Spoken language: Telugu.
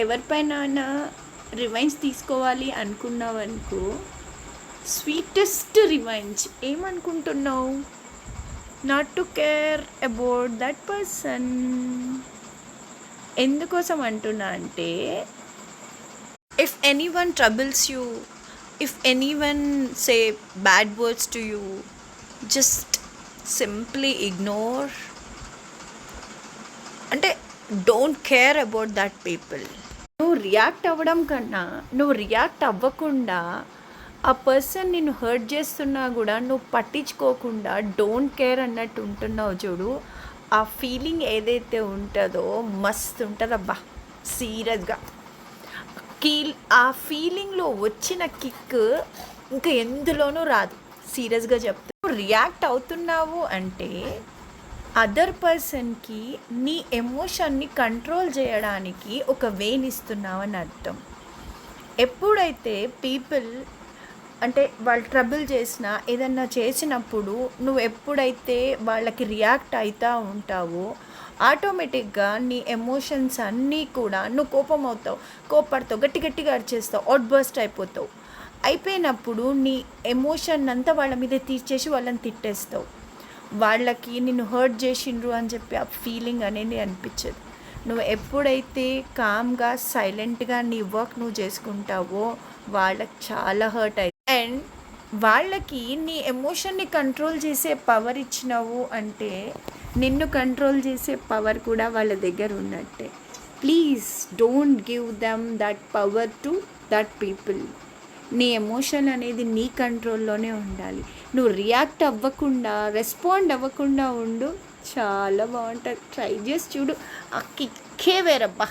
ఎవరిపైన రివెంజ్ తీసుకోవాలి అనుకున్నావనుకో, స్వీటెస్ట్ రివెంజ్ ఏమనుకుంటున్నావు? Not to care about that person. ఎందుకోసం అంటున్నా అంటే, if any one troubles you, if any one say bad words to you, just simply ignore. అంటే don't care about that people. నువ్వు రియాక్ట్ అవ్వడం కన్నా, నువ్వు రియాక్ట్ అవ్వకుండా ఆ పర్సన్ నిన్ను హర్ట్ చేస్తున్నా కూడా నువ్వు పట్టించుకోకుండా డోంట్ కేర్ అన్నట్టు ఉంటున్నావు చూడు, ఆ ఫీలింగ్ ఏదైతే ఉంటుందో మస్తు ఉంటుంది అబ్బా. సీరియస్గా ఆ ఫీలింగ్లో వచ్చిన కిక్ ఇంకా ఎందులోనూ రాదు. సీరియస్గా చెప్తా, రియాక్ట్ అవుతున్నావు అంటే అదర్ పర్సన్కి నీ ఎమోషన్ని కంట్రోల్ చేయడానికి ఒక వేనిస్తున్నావు అని అర్థం. ఎప్పుడైతే పీపుల్ అంటే వాళ్ళు ట్రబుల్ చేసినా, ఏదన్నా చేసినప్పుడు నువ్వు ఎప్పుడైతే వాళ్ళకి రియాక్ట్ అవుతూ ఉంటావో ఆటోమేటిక్గా నీ ఎమోషన్స్ అన్నీ కూడా, నువ్వు కోపం అవుతావు, కోపడతావు, గట్టిగా అరిచేస్తావు, అవుట్ బర్స్ట్ అయిపోతావు. అయిపోయినప్పుడు నీ ఎమోషన్ అంతా వాళ్ళ మీద తీర్చేసి వాళ్ళని తిట్టేస్తావు. వాళ్ళకి నిన్ను హర్ట్ చేసిండ్రు అని చెప్పి ఆ ఫీలింగ్ అనేది అనిపించదు. నువ్వు ఎప్పుడైతే కామ్గా సైలెంట్గా నీ వర్క్ నువ్వు చేసుకుంటావో వాళ్ళకి చాలా హర్ట్ అవుతుంది. అండ్ వాళ్ళకి నీ ఎమోషన్ని కంట్రోల్ చేసే పవర్ ఇచ్చినావు అంటే నిన్ను కంట్రోల్ చేసే పవర్ కూడా వాళ్ళ దగ్గర ఉన్నట్టే. Please don't give them that power to that people. నీ ఎమోషన్ అనేది నీ కంట్రోల్లోనే ఉండాలి. నువ్వు రియాక్ట్ అవ్వకుండా, రెస్పాండ్ అవ్వకుండా ఉండు, చాలా బాగుంటుంది. ట్రై చేసి చూడు, ఆ కిక్కే వేరబ్బా.